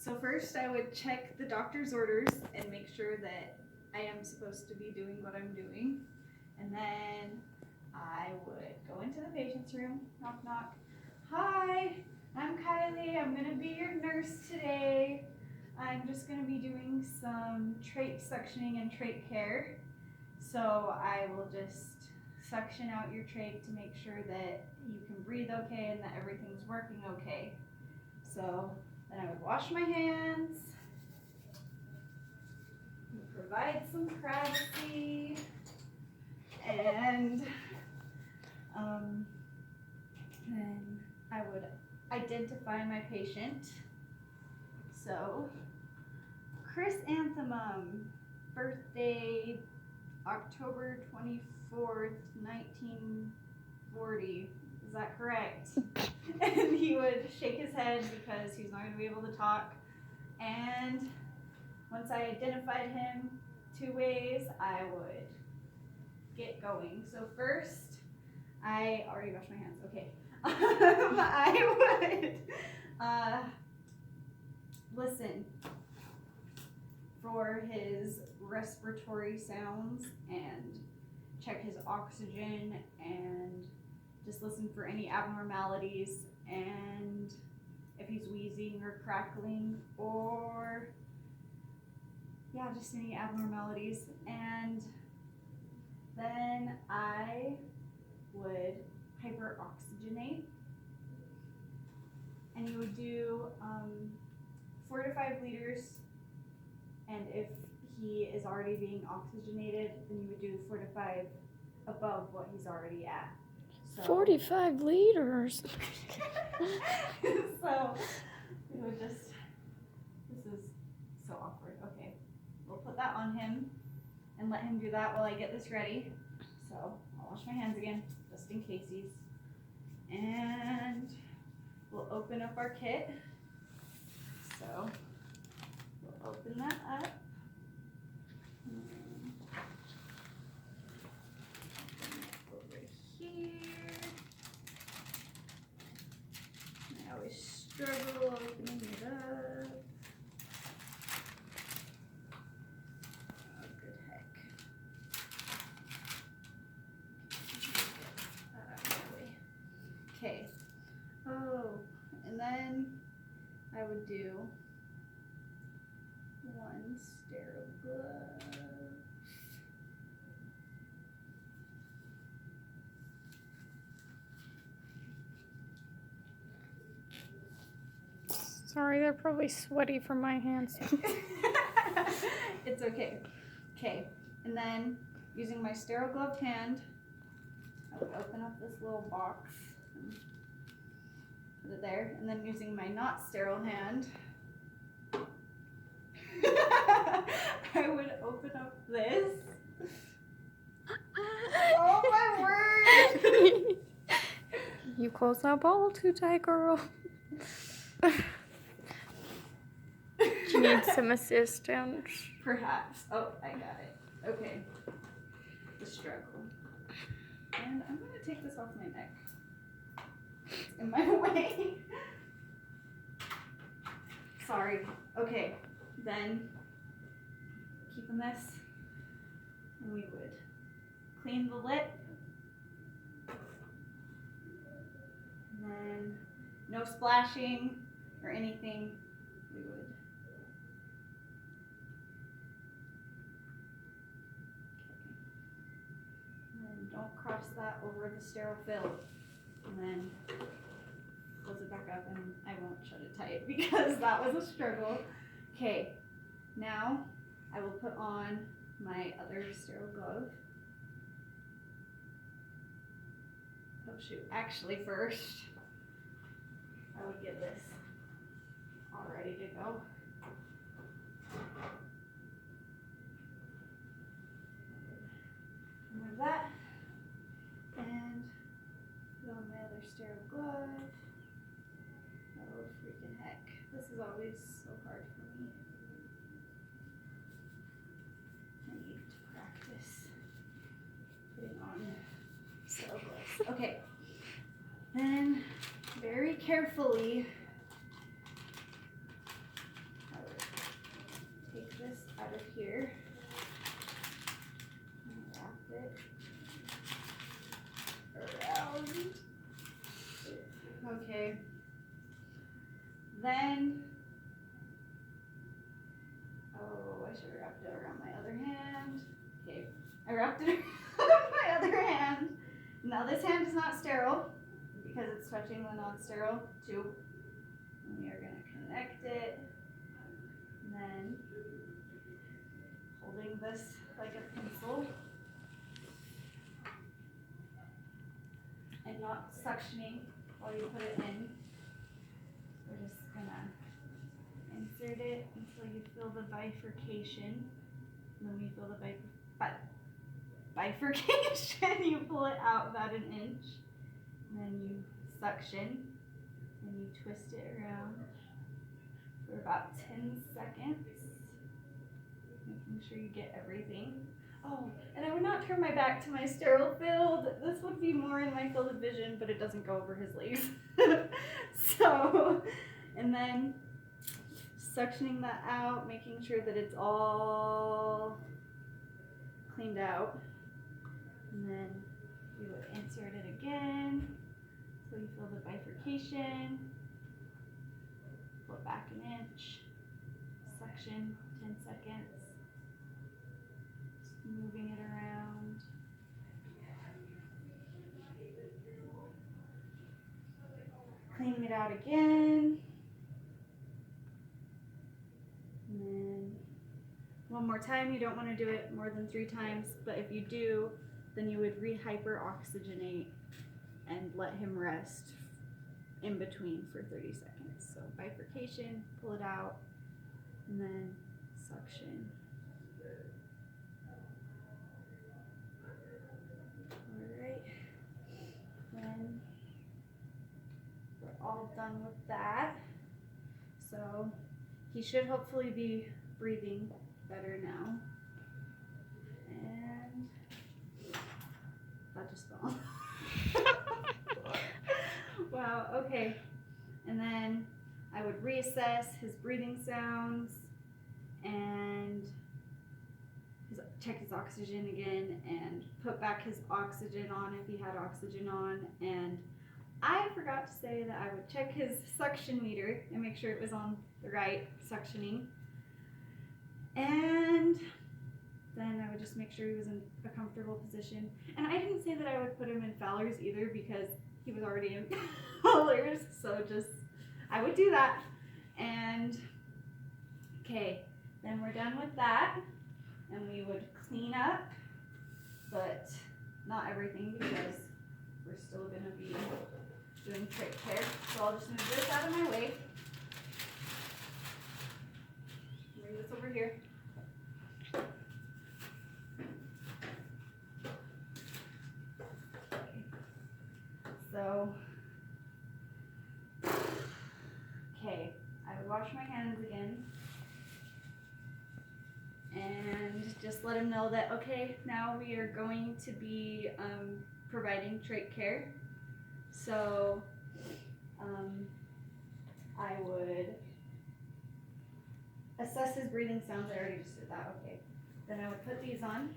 So first I would check the doctor's orders and make sure that I am supposed to be doing what I'm doing. And then I would go into the patient's room, knock knock. Hi, I'm Kylie, I'm gonna be your nurse today. I'm just gonna be doing some trach suctioning and trach care. So I will just suction out your trach to make sure that you can breathe okay and that everything's working okay. So then I would wash my hands, provide some privacy, and then I would identify my patient. So, chrysanthemum, birthday October 24th, 1940. Is that correct? And he would shake his head because he's not going to be able to talk. And once I identified him 2 ways, I would get going. So first, I already washed my hands. Okay. I would listen for his respiratory sounds and check his oxygen and just listen for any abnormalities and if he's wheezing or crackling or just any abnormalities. And then I would hyperoxygenate, and you would do 4 to 5 liters, and if he is already being oxygenated, then you would do 4 to 5 above what he's already at. So 45 liters. So we would just, this is so awkward. Okay, we'll put that on him and let him do that while I get this ready. So I'll wash my hands again, just in casesies. And we'll open up our kit. So we'll open that up. Over here. I always struggle opening it up. Oh, good heck. Okay. Oh, and then I would do 1 sterile glove. Sorry, they're probably sweaty from my hands. It's okay. Okay, and then using my sterile gloved hand, I would open up this little box and put it there, and then using my not sterile hand, I would open up this. Oh my word! You close that ball too tight, girl. You need some assistance. Perhaps. Oh, I got it. Okay. The struggle. And I'm going to take this off my neck. It's in my way. Sorry. Okay. Then, keeping this, and we would clean the lip. And then, no splashing or anything. We would. Don't cross that over the sterile fill, and then close it back up, and I won't shut it tight because that was a struggle. Okay, now I will put on my other sterile glove. Oh shoot, actually first, I would get this all ready to go. Remove that. And put on my other sterile glove. Oh, freaking heck. This is always so hard for me. I need to practice putting on sterile gloves. Okay. Then, very carefully, of here. Wrap it around. Okay. Then, oh, I should have wrapped it around my other hand. Okay, I wrapped it around my other hand. Now this hand is not sterile because it's touching the non-sterile tube. And we are going to connect it. And then holding this like a pencil and not suctioning while you put it in. We're just gonna insert it until you feel the bifurcation. And then when you feel the bifurcation, you pull it out about an inch. And then you suction and you twist it around for about 10 seconds. Making sure you get everything. Oh, and I would not turn my back to my sterile field. This would be more in my field of vision, but it doesn't go over his legs. So, and then suctioning that out, making sure that it's all cleaned out. And then we would insert it again. So you feel the bifurcation. Pull it back an inch. Suction, 10 seconds. Just moving it around. Cleaning it out again. And then one more time. You don't want to do it more than 3 times, but if you do, then you would rehyperoxygenate and let him rest in between for 30 seconds. So bifurcation, pull it out, and then suction. Alright, then we're all done with that. So he should hopefully be breathing better now. And that just fell. Wow, okay. And then I would reassess his breathing sounds and check his oxygen again and put back his oxygen on if he had oxygen on. And I forgot to say that I would check his suction meter and make sure it was on the right suctioning. And then I would just make sure he was in a comfortable position. And I didn't say that I would put him in Fowler's either because he was already in Fowler's. So just, I would do that. And, okay, then we're done with that. And we would clean up, but not everything because we're still gonna be doing trach care. So I'll just move this out of my way. Bring this over here. So, okay, I would wash my hands again and just let him know that, okay, now we are going to be providing trach care. So, I would assess his breathing sounds. I already just did that, okay. Then I would put these on.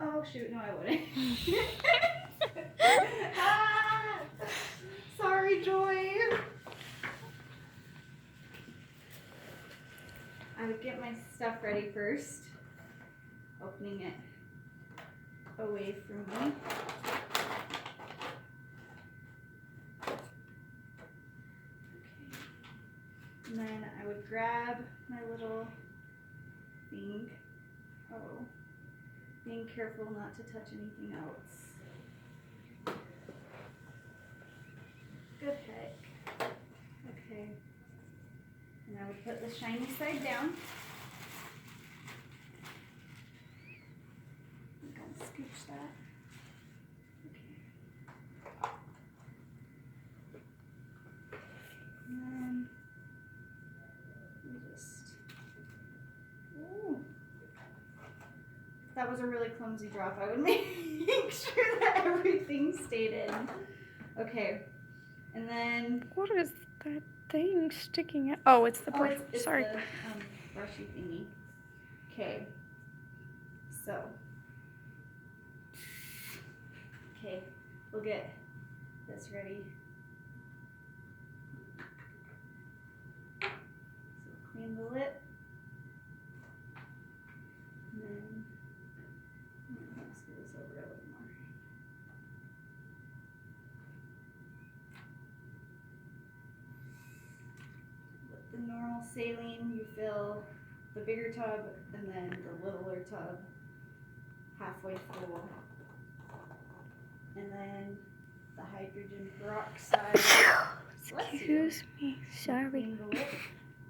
Oh shoot, no I wouldn't. Ah, sorry, Joy. I would get my stuff ready first, opening it away from me. Okay. And then I would grab my little thing. Oh. Being careful not to touch anything else. Good heck. Okay. And I would put the shiny side down. I'm gonna scooch that. Okay. And then we just, ooh. That was a really clumsy drop. I would make sure that everything stayed in. Okay, And then What is that thing sticking out? Oh, it's the brush. it's Sorry. the brushy thingy. Okay. So. Okay, we'll get this ready. So clean the lip. And then I'm gonna screw this over a little more. With the normal saline, you fill the bigger tub and then the littler tub halfway full. And then the hydrogen peroxide. Excuse me. Sorry. Clean the lip.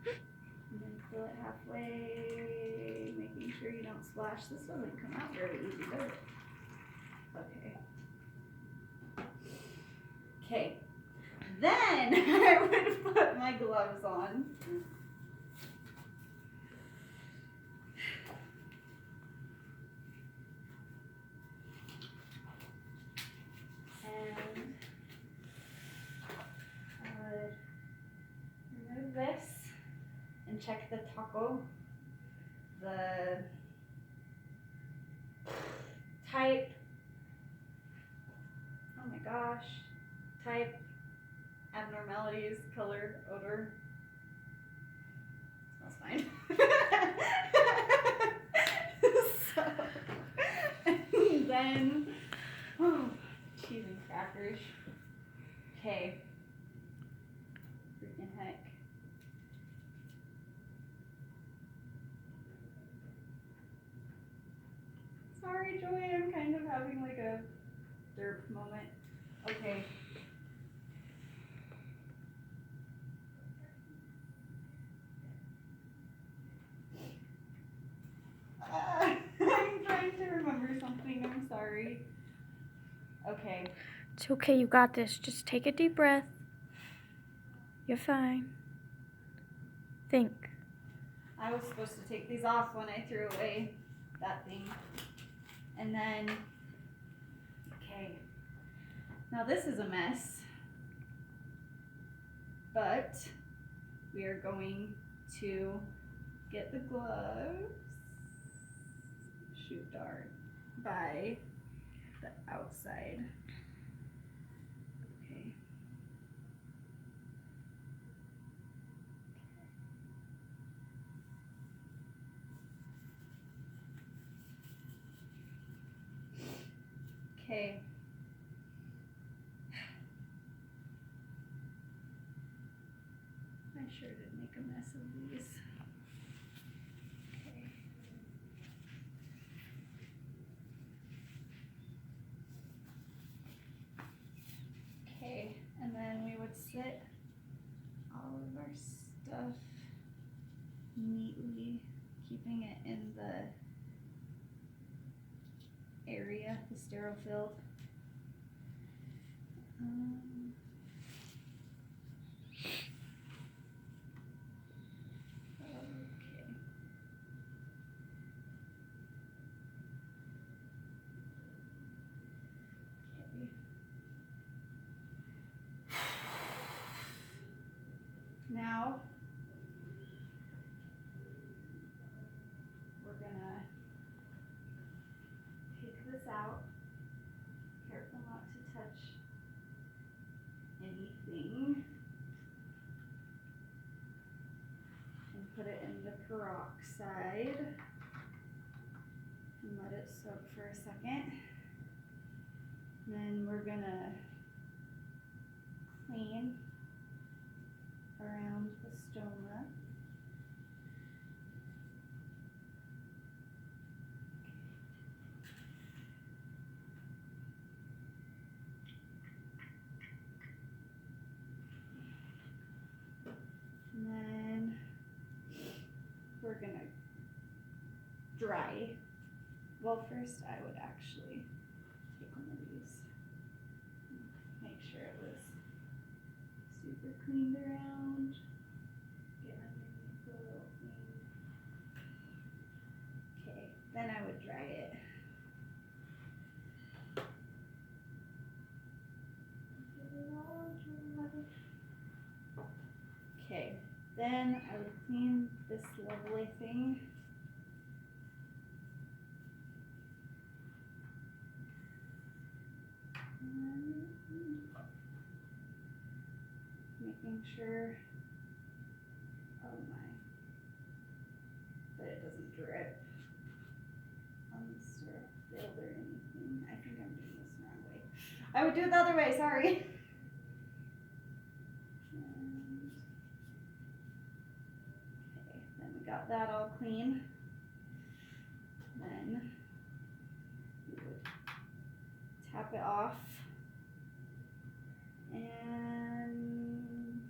And then fill it halfway, making sure you don't splash. This doesn't come out very easy, does it? Okay. Okay. Then I would put my gloves on. And I would remove this and check the taco. The type, oh my gosh, type, abnormalities, color, odor. Smells fine. So, and then, oh, cheese and crackers. Okay. Freaking heck. Sorry, Joy, I'm kind of having like a derp moment. Okay. I'm trying to remember something, I'm sorry. Okay. It's okay. You got this. Just take a deep breath. You're fine. Think. I was supposed to take these off when I threw away that thing. And then, okay. Now this is a mess. But we are going to get the gloves. Shoot dart by the outside. Okay. Okay. I sure did make a mess of these. Okay. Okay, and then we would sit all of our stuff neatly, keeping it in the area, the sterile filled. Okay. Now we're gonna take this out. Careful not to touch anything. And put it in the peroxide. And let it soak for a second. Then we're gonna clean around the stoma. And then we're gonna dry. Well, first I would actually take one of these. Make sure it was super cleaned around. Get underneath the little thing. Okay, then I would dry it. Get it all dry. then I would clean this lovely thing. And making sure, oh my, that it doesn't drip on the syrup filled or anything. I think I'm doing this the wrong way. I would do it the other way, sorry. And, okay, then we got that all clean. Then we would tap it off. And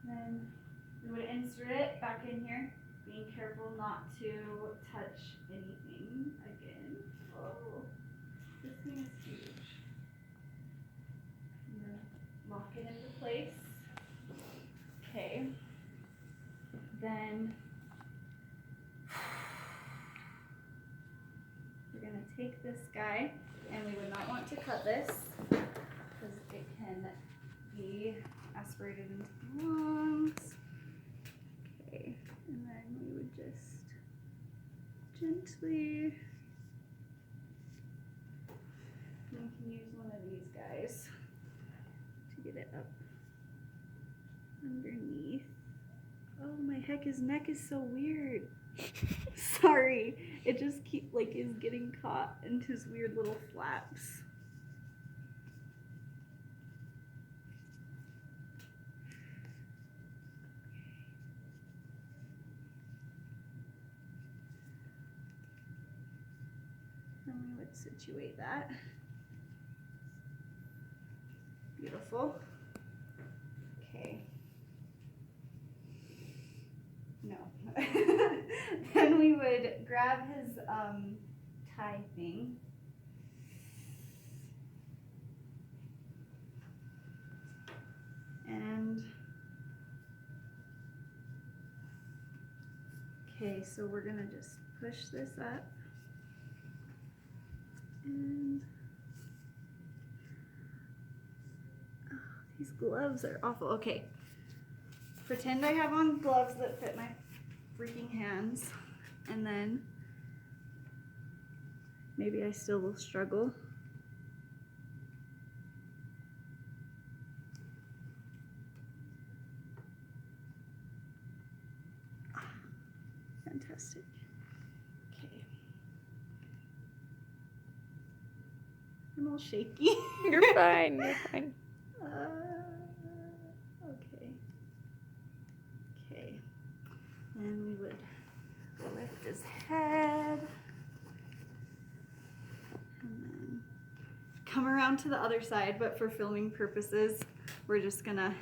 then we would insert it back in here, being careful not to touch anything again. Oh, this thing is huge. I'm gonna lock it into place. Okay. Then we're gonna take this guy, and we would not want to cut this because it can be aspirated into the lungs. Okay, and then we would just gently, we can use one of these guys to get it up underneath. Oh my heck, his neck is so weird. Sorry, it just is getting caught into his weird little flaps. Then we would situate that. Beautiful. Okay. No. Then we would grab his tie thing. And okay, so we're gonna just push this up. And oh, these gloves are awful. Okay. Pretend I have on gloves that fit my freaking hands, and then maybe I still will struggle. Fantastic. Okay. I'm all shaky. You're fine. You're fine. Okay. Okay. Then we would lift his head. And then come around to the other side, but for filming purposes, we're just gonna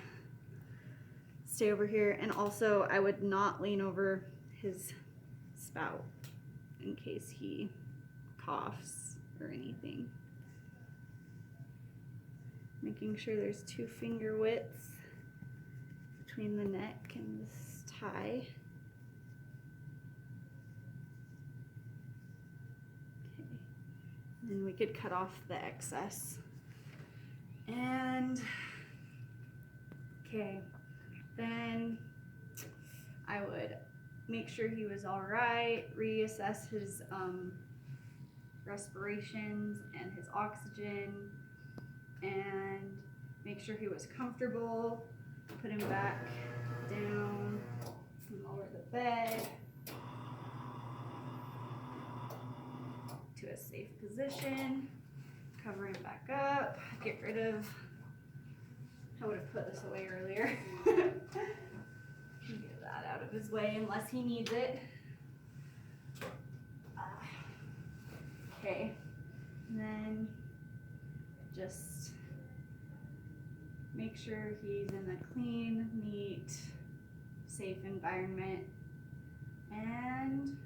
stay over here. And also, I would not lean over his spout in case he coughs or anything. Making sure there's 2 finger widths between the neck and this tie. Okay. Then we could cut off the excess. And okay, then I would make sure he was all right, reassess his respirations and his oxygen, and make sure he was comfortable. Put him back down, lower the bed to a safe position, cover him back up, get rid of, I would have put this away earlier. Get that out of his way unless he needs it. Okay, and then just make sure he's in a clean, neat, safe environment. And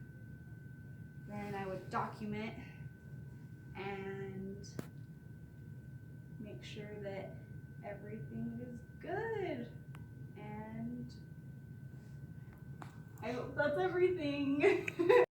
then I would document and make sure that everything is good. And I hope that's everything.